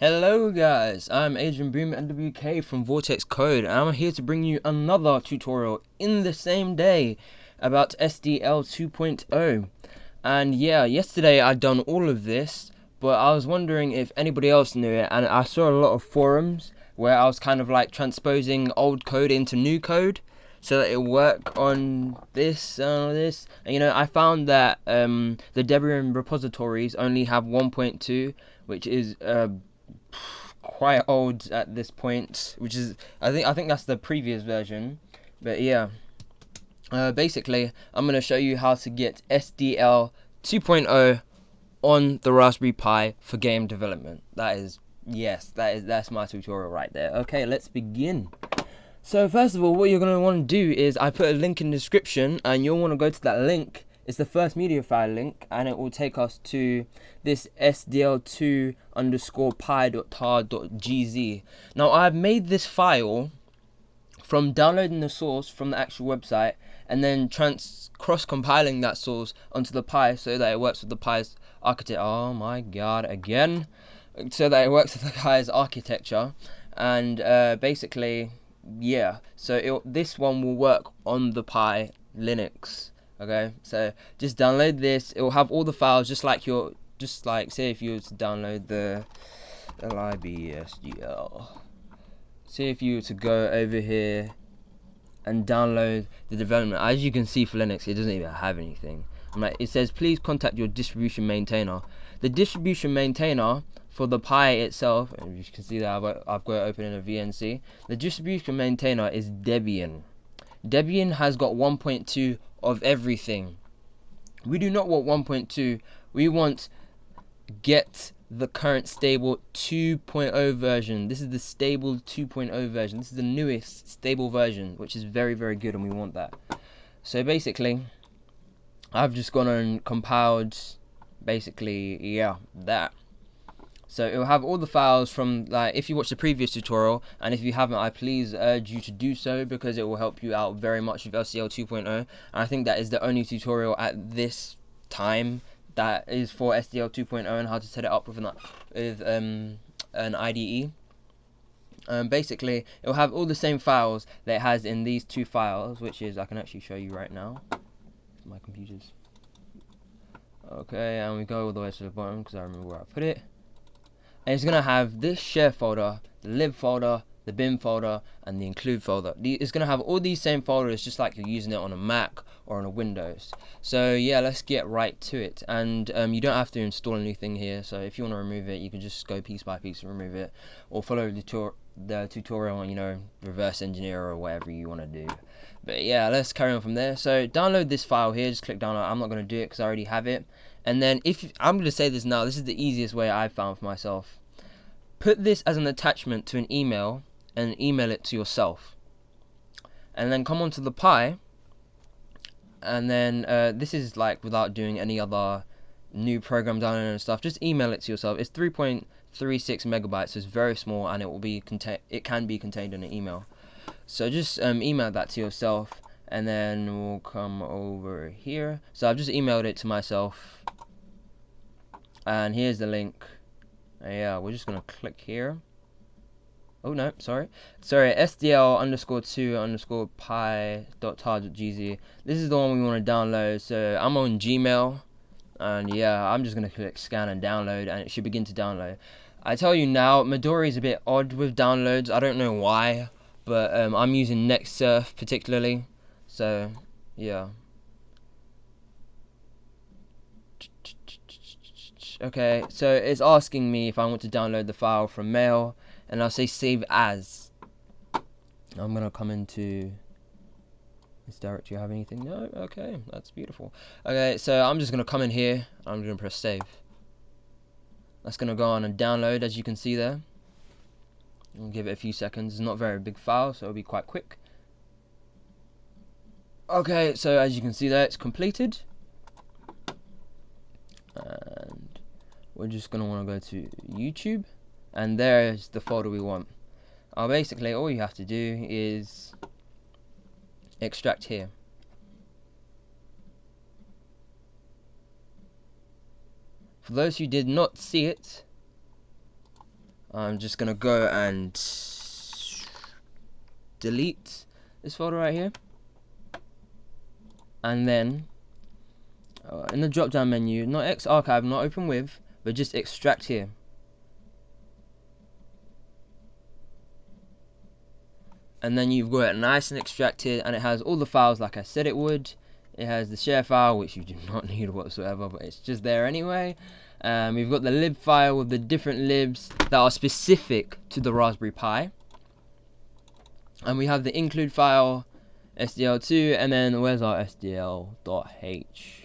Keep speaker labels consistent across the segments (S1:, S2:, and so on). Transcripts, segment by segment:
S1: Hello guys, I'm Adrian Boom NWK from Vortex Code, and I'm here to bring you another tutorial in the same day about SDL 2.0. And yeah, yesterday I'd done all of this, but I was wondering if anybody else knew it, and I saw a lot of forums where I was kind of like transposing old code into new code so that it work on this and this. And you know, I found that the Debian repositories only have 1.2, which is quite old at this point, which is I think that's the previous version. But yeah, basically I'm going to show you how to get SDL 2.0 on the Raspberry Pi for game development. That's my tutorial right there. Okay, let's begin. So first of all, what you're going to want to do is I put a link in the description, and you'll want to go to that link. It's the first media file link, and it will take us to this SDL2 _ pi.tar.gz. Now I've made this file from downloading the source from the actual website and then cross-compiling that source onto the Pi so that it works with the Pi's architecture. Oh my god, again! So that it works with the Pi's architecture, and basically, yeah. So this one will work on the Pi Linux. Okay, so just download this. It will have all the files, just like say if you were to download the libsdl. See if you were to go over here and download the development. As you can see, for Linux, it doesn't even have anything. It says please contact your distribution maintainer. The distribution maintainer for the Pi itself, and you can see that I've got it open in a VNC. The distribution maintainer is Debian. Debian has got 1.2 of everything. We do not want 1.2. We want get the current stable 2.0 version. This is the stable 2.0 version. This is the newest stable version, which is very, very good, and we want that. So basically, I've just gone and compiled basically, that. So it will have all the files from, like, if you watched the previous tutorial, and if you haven't, I please urge you to do so, because it will help you out very much with SDL 2.0. And I think that is the only tutorial at this time that is for SDL 2.0 and how to set it up with an IDE. Basically, it will have all the same files that it has in these two files, which is, I can actually show you right now. My computer's okay, and we go all the way to the bottom because I remember where I put it. And it's gonna have this share folder, the lib folder, the bin folder, and the include folder. It's gonna have all these same folders, just like you're using it on a Mac or on a Windows. So yeah, let's get right to it. And you don't have to install anything here. So if you want to remove it, you can just go piece by piece and remove it, or follow the tutorial and, you know, reverse engineer or whatever you want to do. But yeah, let's carry on from there. So download this file here. Just click download. I'm not going to do it because I already have it. And then I'm going to say this now. This is the easiest way I've found for myself. Put this as an attachment to an email and email it to yourself. And then come onto the Pi. And then this is like without doing any other new program downloading and stuff. Just email it to yourself. It's 3.36 megabytes, so it's very small, and it can be contained in an email. So just email that to yourself, and then we'll come over here. So I've just emailed it to myself, and here's the link. Yeah, we're just gonna click here. Oh no, sorry, SDL _2 pi.tar.gz. This is the one we want to download. So I'm on Gmail, and yeah, I'm just gonna click scan and download, and it should begin to download. I tell you now, Midori is a bit odd with downloads. I don't know why, but I'm using NextSurf particularly. So yeah. Okay, so it's asking me if I want to download the file from mail, and I'll say save as. I'm gonna come into this directory. Have anything? No. Okay, that's beautiful. Okay, so I'm just gonna come in here. I'm gonna press save. That's gonna go on and download, as you can see there. I'll give it a few seconds. It's not a very big file, so it'll be quite quick. Okay, so as you can see there, it's completed. And we're just gonna want to go to YouTube, and there's the folder we want. Basically, all you have to do is extract here. For those who did not see it, I'm just gonna go and delete this folder right here, and then in the drop down menu, not X archive, not open with, but just extract here. And then you've got it nice and extracted, and it has all the files like I said it would. It has the share file, which you do not need whatsoever, but it's just there anyway. We've got the lib file with the different libs that are specific to the Raspberry Pi. And we have the include file, SDL2, and then where's our SDL.h?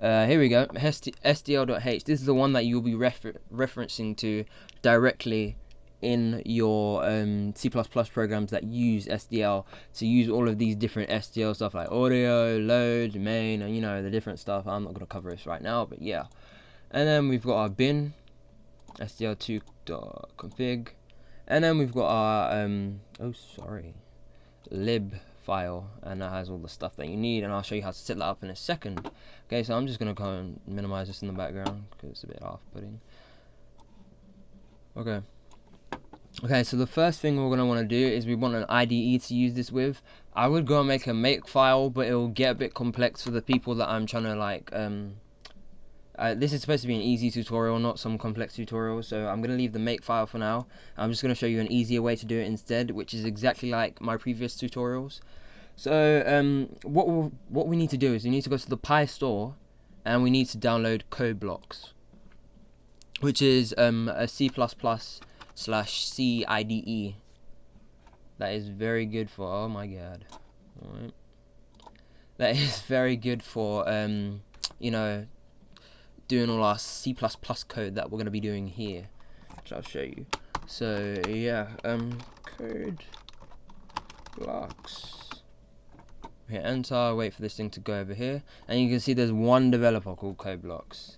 S1: Here we go, SDL.h. This is the one that you'll be referencing to directly in your C++ programs that use SDL, to use all of these different SDL stuff like audio, load, main, and you know, the different stuff. I'm not going to cover this right now, but yeah. And then we've got our bin, SDL2.config, and then we've got our lib file, and that has all the stuff that you need, and I'll show you how to set that up in a second. Okay, so I'm just going to go and minimize this in the background because it's a bit off-putting. Okay, so the first thing we're going to want to do is we want an IDE to use this with. I would go and make a make file, but it will get a bit complex for the people that I'm trying to like this is supposed to be an easy tutorial, not some complex tutorial, so I'm going to leave the make file for now. I'm just going to show you an easier way to do it instead, which is exactly like my previous tutorials. So what we need to do is we need to go to the Pi store, and we need to download code blocks, which is a C++/C IDE that is very good for, oh my god, alright, that is very good for you know, doing all our C++ code that we're going to be doing here, which I'll show you. So yeah, code blocks, hit enter, wait for this thing to go over here, and you can see there's one developer called Code Blocks.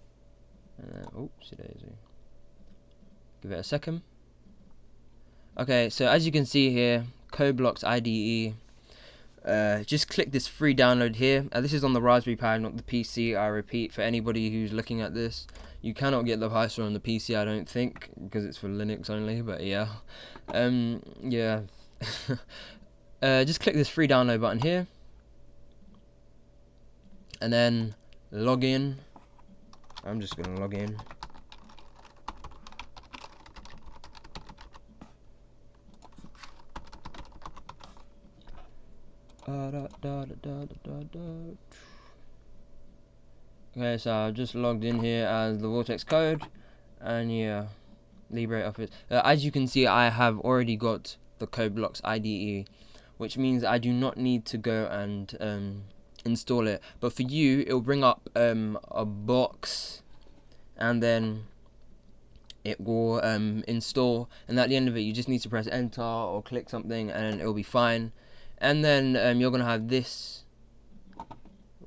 S1: Oopsie daisy, give it a second. Okay, so as you can see here, Code Blocks IDE, just click this free download here. This is on the Raspberry Pi, not the PC. I repeat, for anybody who's looking at this, you cannot get the Pi store on the PC, I don't think, because it's for Linux only, but yeah. Yeah. Just click this free download button here, and then log in. I'm just going to log in. Okay, so I've just logged in here as the Vortex code, and yeah, LibreOffice. As you can see, I have already got the Code Blocks IDE, which means I do not need to go and install it. But for you, it will bring up a box, and then it will install, and at the end of it, you just need to press enter or click something, and it will be fine. And then you're going to have this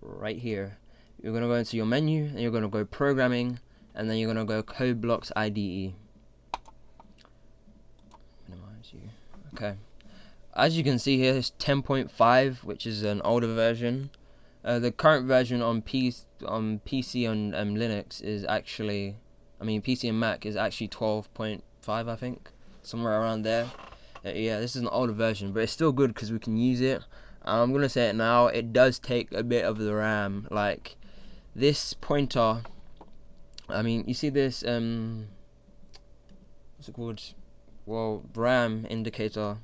S1: right here. You're going to go into your menu, and you're going to go programming, and then you're going to go Code Blocks IDE. Minimize you. Okay. As you can see here, it's 10.5, which is an older version. The current version on PC and Linux is actually, PC and Mac is actually 12.5, I think, somewhere around there. Yeah, this is an older version, but it's still good because we can use it. I'm gonna say it now, it does take a bit of the RAM. Like this pointer, you see this what's it called? Well, RAM indicator.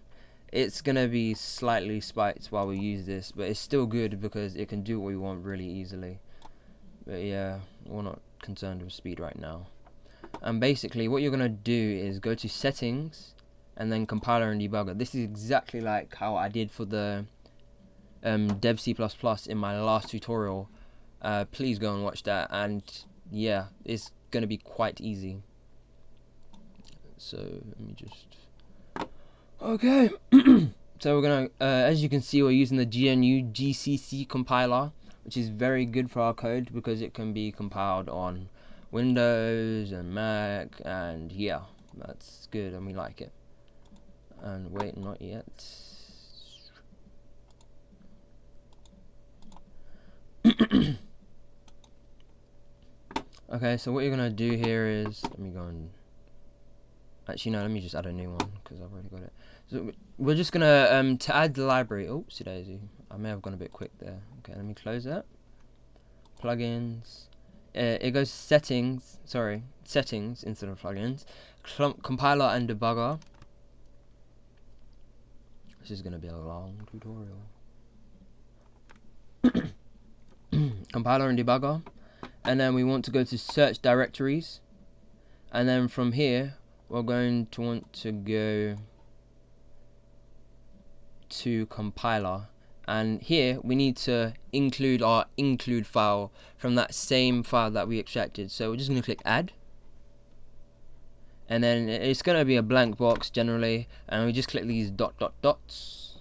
S1: It's gonna be slightly spiked while we use this, but it's still good because it can do what we want really easily. But yeah, we're not concerned with speed right now. And basically what you're gonna do is go to settings, and then compiler and debugger. This is exactly like how I did for the dev C++ in my last tutorial. Please go and watch that, and yeah, it's gonna be quite easy. So let me just, okay. So we're gonna, as you can see, we're using the GNU GCC compiler, which is very good for our code because it can be compiled on Windows and Mac, and yeah, that's good, and we like it. And wait, not yet. Okay, so what you're gonna do here is, let me go and Actually, no, let me just add a new one because I've already got it. So we're just gonna to add the library. Oopsie daisy, I may have gone a bit quick there. Okay, let me close that. Plugins. It goes settings. Sorry, settings instead of plugins. Compiler and debugger. This is gonna be a long tutorial. Compiler and debugger, and then we want to go to search directories, and then from here we're going to want to go to compiler, and here we need to include our include file from that same file that we extracted. So we're just going to click add, and then it's going to be a blank box generally, and we just click these dots,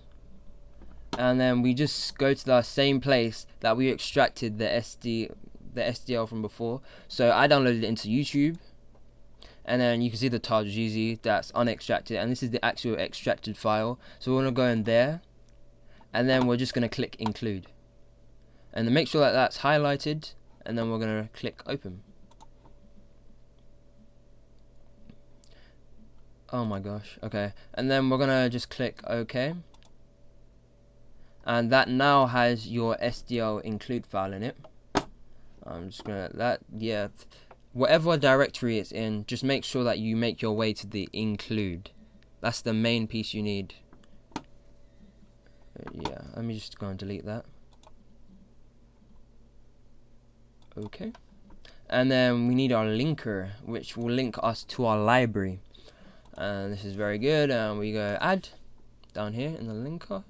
S1: and then we just go to the same place that we extracted the SDL from before. So I downloaded it into YouTube, and then you can see the .gz that's unextracted, and this is the actual extracted file. So we're going to go in there, and then we're just going to click include, and then make sure that that's highlighted, and then we're going to click open. Oh my gosh, okay, and then we're going to just click OK, and that now has your SDL include file in it. I'm just going to, whatever directory it's in, just make sure that you make your way to the include. That's the main piece you need. Yeah, let me just go and delete that. Okay, and then we need our linker, which will link us to our library, and this is very good. And we go add down here in the linker,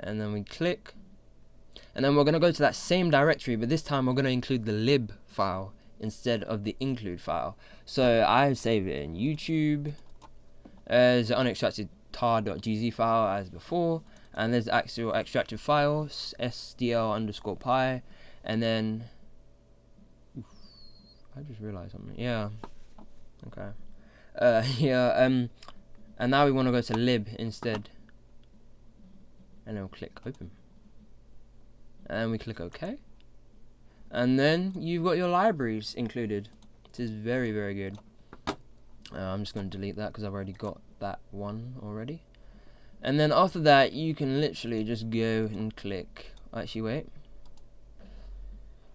S1: and then we click, and then we're going to go to that same directory, but this time we're going to include the lib file instead of the include file. So I save it in YouTube as unextracted tar.gz file as before, and there's the actual extracted files, SDL_pi, and then I just realized something. Yeah, okay. And now we want to go to lib instead, and then we'll click open, and we click OK, and then you've got your libraries included. This is very, very good. I'm just going to delete that because I've already got that one already. And then after that, you can literally just go and click. Actually, wait.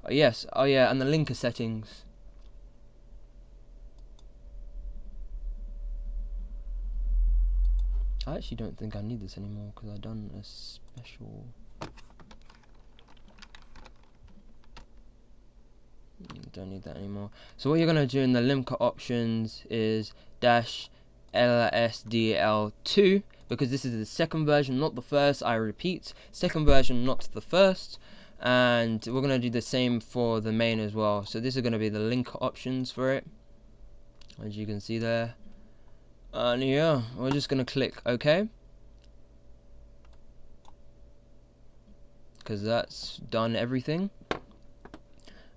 S1: Oh yes. Oh yeah. And the linker settings. I actually don't think I need this anymore because I've done a special. Don't need that anymore. So what you're gonna do in the linker options is -lsdl2, because this is the second version, not the first. I repeat, second version, not the first. And we're gonna do the same for the main as well. So this is gonna be the linker options for it, as you can see there. And yeah, we're just gonna click OK, because that's done everything.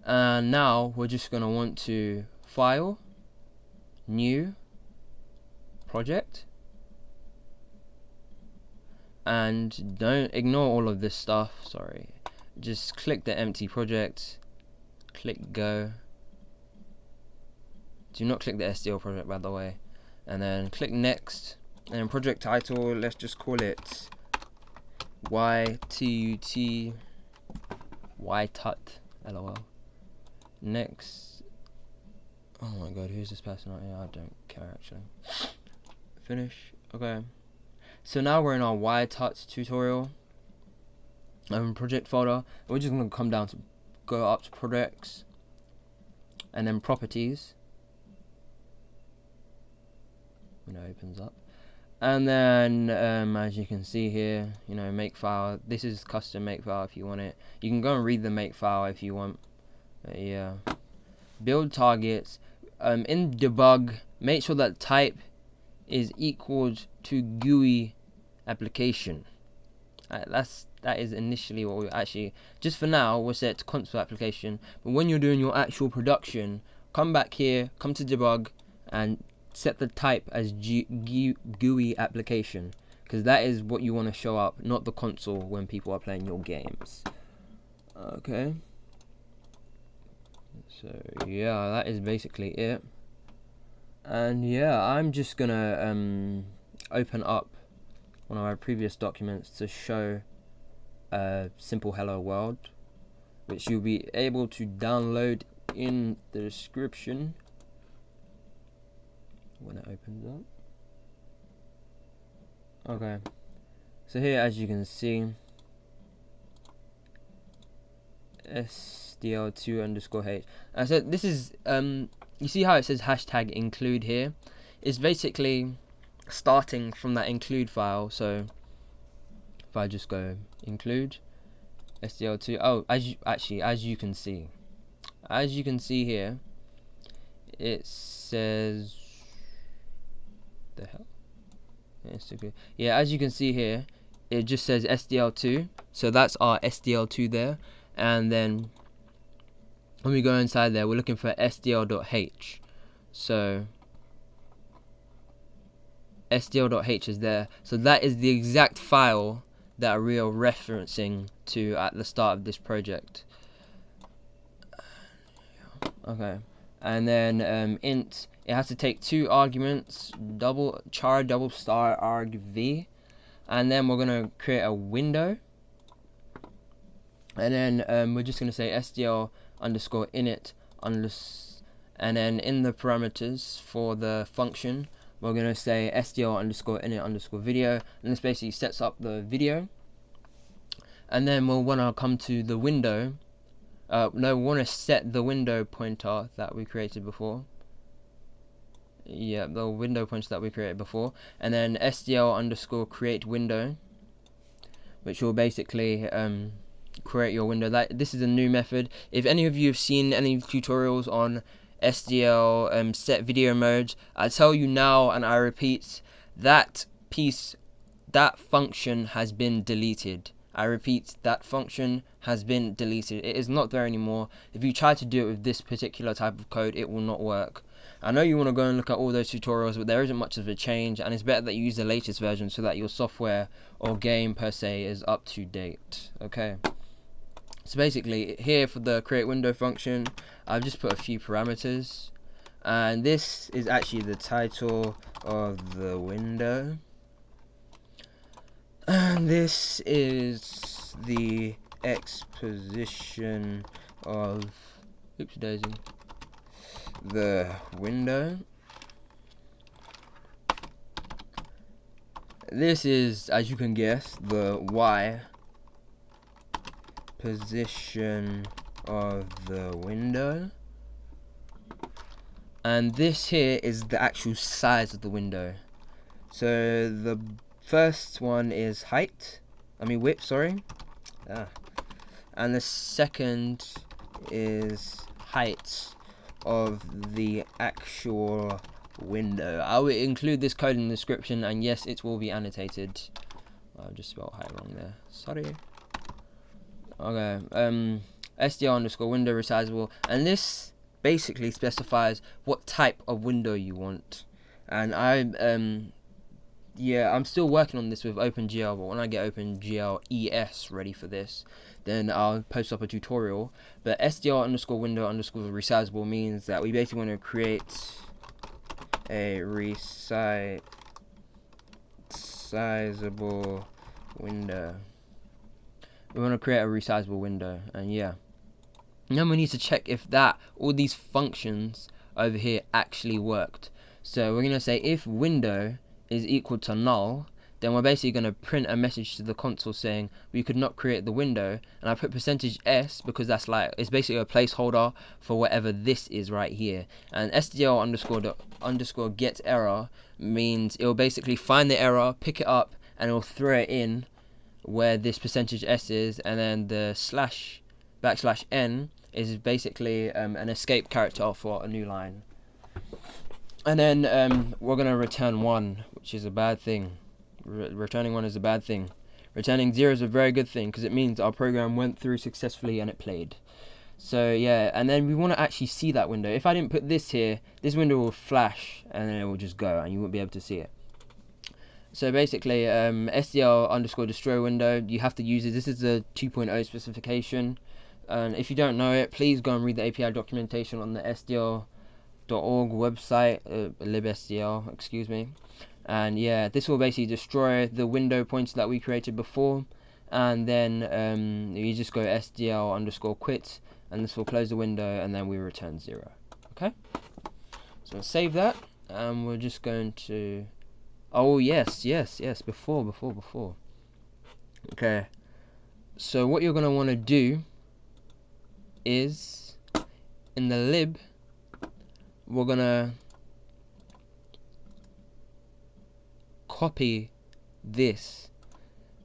S1: And now we're just going to want to file, new, project, and don't ignore all of this stuff, sorry, just click the empty project, click go, do not click the SDL project by the way, and then click next, and then project title, let's just call it YTUT, lol. Next. Oh my god, who's this person right here? I don't care actually. Finish. Okay. So now we're in our YTUT tutorial. Project folder. We're just gonna come down to go up to projects, and then properties. When it opens up, and then as you can see here, make file. This is custom make file if you want it. You can go and read the make file if you want. Yeah. Build targets. In debug, make sure that type is equals to GUI application. That is initially what we actually, just for now we'll set it to console application, but when you're doing your actual production, come back here, come to debug, and set the type as GUI application, because that is what you want to show up, not the console when people are playing your games. Okay. So yeah, that is basically it. And yeah, I'm just gonna open up one of our previous documents to show a simple hello world, which you'll be able to download in the description when it opens up. Okay, so here, as you can see, SDL2_H. And so this is you see how it says hashtag include here? It's basically starting from that include file. So if I just go include SDL2, oh, as you can see here, it says, the hell, yeah, as you can see here, it just says SDL2, so that's our SDL2 there. And then when we go inside there, we're looking for SDL.H, so SDL.H is there, so that is the exact file that we are referencing to at the start of this project. Okay, and then int, it has to take 2 arguments, char double star argv, and then we're gonna create a window, and then we're just gonna say SDL_init and then in the parameters for the function, we're going to say SDL_init_video, and this basically sets up the video. And then we'll want to come to the window. No, we want to set the window pointer that we created before. Yeah, the window pointer that we created before. And then SDL_create_window, which will basically create your window. This is a new method. If any of you have seen any tutorials on SDL set video modes, I tell you now and I repeat, that function has been deleted. I repeat, that function has been deleted. It is not there anymore. If you try to do it with this particular type of code, it will not work. I know you want to go and look at all those tutorials, but there isn't much of a change, and it's better that you use the latest version so that your software or game per se is up to date. Okay, so basically here for the create window function, I've just put a few parameters, and this is actually the title of the window, and this is the exposition of the window. This is, as you can guess, the Y position of the window, and this here is the actual size of the window. So the first one is width, sorry, and the second is height of the actual window. I will include this code in the description, and yes, it will be annotated. I just spelled height wrong there, sorry. Okay, SDL_window resizable, and this basically specifies what type of window you want. And I'm still working on this with OpenGL, but when I get OpenGL ES ready for this, then I'll post up a tutorial. But SDL_window_resizable means that we basically want to create a resizable window. We want to create a resizable window, and yeah. And then we need to check if all these functions over here actually worked. So we're going to say if window is equal to null, then we're basically going to print a message to the console saying we could not create the window. And I put %s because that's it's basically a placeholder for whatever this is right here. And SDL_get error means it will basically find the error, pick it up, and it will throw it in where this %s is, and then the /n is basically an escape character for a new line. And then we're going to return 1, which is a bad thing. Returning 1 is a bad thing. Returning 0 is a very good thing, because it means our program went through successfully and it played. So yeah, and then we want to actually see that window. If I didn't put this here, this window will flash and then it will just go and you won't be able to see it. So basically, SDL_destroy window, you have to use it. This is the 2.0 specification. And if you don't know it, please go and read the API documentation on the SDL website, libSDL, excuse me. And yeah, this will basically destroy the window pointer that we created before, and then you just go SDL_quit, and this will close the window, and then we return 0. Okay, so save that, and we're just going to, oh yes, before. Okay, so what you're going to want to do is, in the lib, we're going to copy this.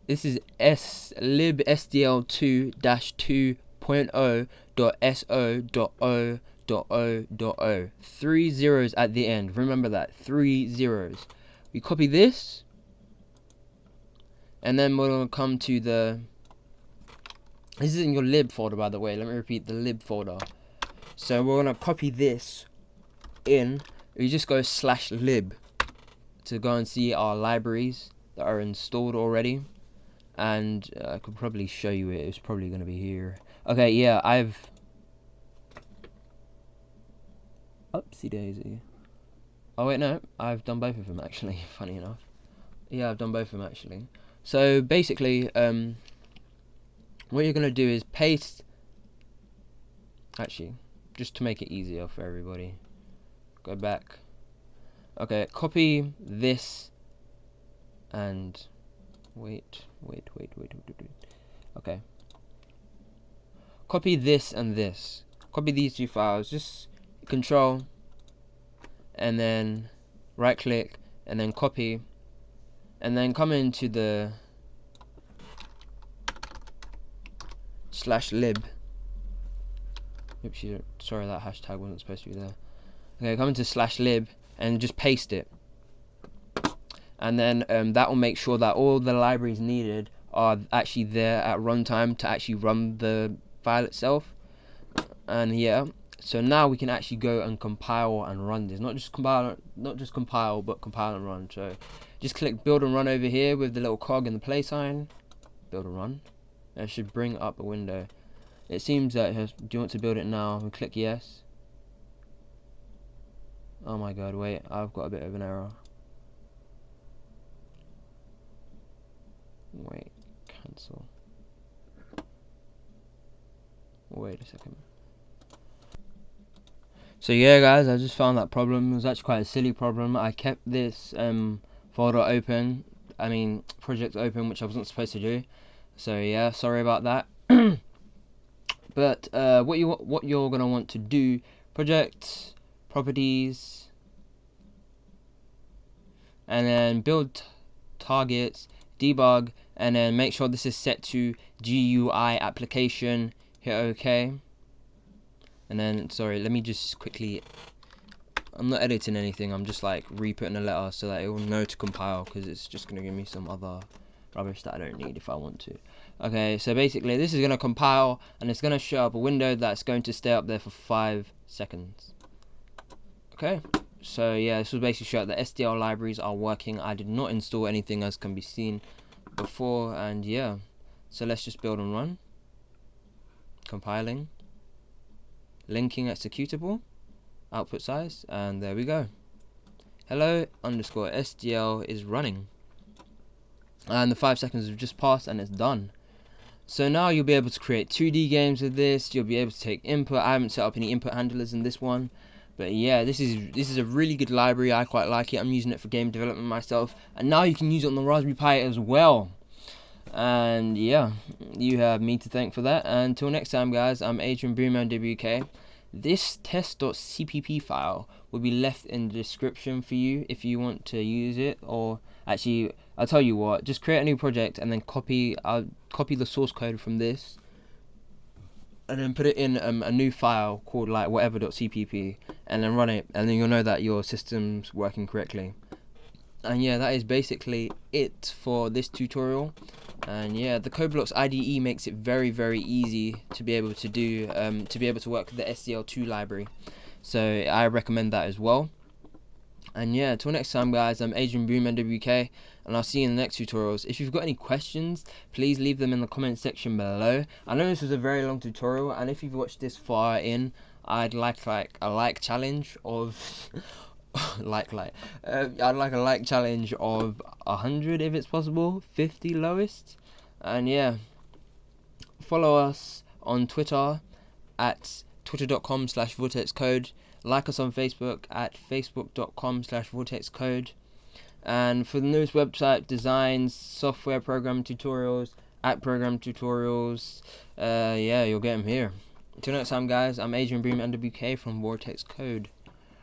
S1: This is libsdl2-2.0.so.o.o.o. 3 zeros at the end. Remember that, 3 zeros. We copy this, and then we're going to come to the, this is in your lib folder, by the way. Let me repeat, the lib folder. So we're going to copy this in. We just go /lib to go and see our libraries that are installed already. And I could probably show you it. It's probably going to be here. Okay, yeah, Oopsie daisy. Oh wait, no, I've done both of them actually. Funny enough. Yeah, I've done both of them actually. So basically, what you're going to do is paste. Actually, just to make it easier for everybody, go back. Okay, copy this and wait. Okay, copy this and this. Copy these two files. Just control and then right click and then copy, and then come into the /lib. Oops, sorry, that hashtag wasn't supposed to be there. Okay, come into /lib and just paste it, and then that will make sure that all the libraries needed are actually there at runtime to actually run the file itself. And yeah, so now we can actually go and compile and run this. Not just compile, but compile and run. So just click build and run over here with the little cog and the play sign. Build and run. It should bring up a window. It seems that it has, do you want to build it now? And click yes. Oh my god, wait, I've got a bit of an error. Wait, cancel. Wait a second. So yeah guys, I just found that problem. It was actually quite a silly problem. I kept this folder open, project open, which I wasn't supposed to do. So yeah, sorry about that. But what you're gonna want to do, project, properties, and then build targets, debug, and then make sure this is set to GUI application. Hit OK. And then, sorry, let me just quickly, I'm not editing anything, I'm just like re-putting a letter so that it will know to compile, because it's just going to give me some other rubbish that I don't need if I want to. Okay, so basically this is going to compile, and it's going to show up a window that's going to stay up there for 5 seconds. Okay, so yeah, this will basically show up the SDL libraries are working. I did not install anything as can be seen before, and yeah, so let's just build and run. Compiling, linking executable, output size, and there we go. Hello_SDL is running, and the 5 seconds have just passed and it's done. So now you'll be able to create 2D games with this. You'll be able to take input. I haven't set up any input handlers in this one, but yeah, this is a really good library. I quite like it. I'm using it for game development myself, and now you can use it on the Raspberry Pi as well. And yeah, you have me to thank for that. And until next time guys, I'm Adrian Boomer WK. This test.cpp file will be left in the description for you if you want to use it. Or actually, I'll tell you what, just create a new project and then copy the source code from this, and then put it in a new file called like whatever.cpp, and then run it, and then you'll know that your system's working correctly. And yeah, that is basically it for this tutorial. And yeah, the Blocks IDE makes it very easy to be able to do to work with the SDL2 library. So I recommend that as well. And yeah, till next time guys, I'm Adrian Boomer WK, and I'll see you in the next tutorials. If you've got any questions, please leave them in the comment section below. I know this was a very long tutorial, and if you've watched this far in, I'd like a like challenge of I'd like a like challenge of 100 if it's possible, 50 lowest. And yeah, follow us on Twitter at twitter.com/vortexcode. Like us on Facebook at facebook.com/vortexcode. And for the newest website designs, software program tutorials, app program tutorials, yeah, you'll get them here. Until next time, guys, I'm Adrian Bream NWK from Vortex Code.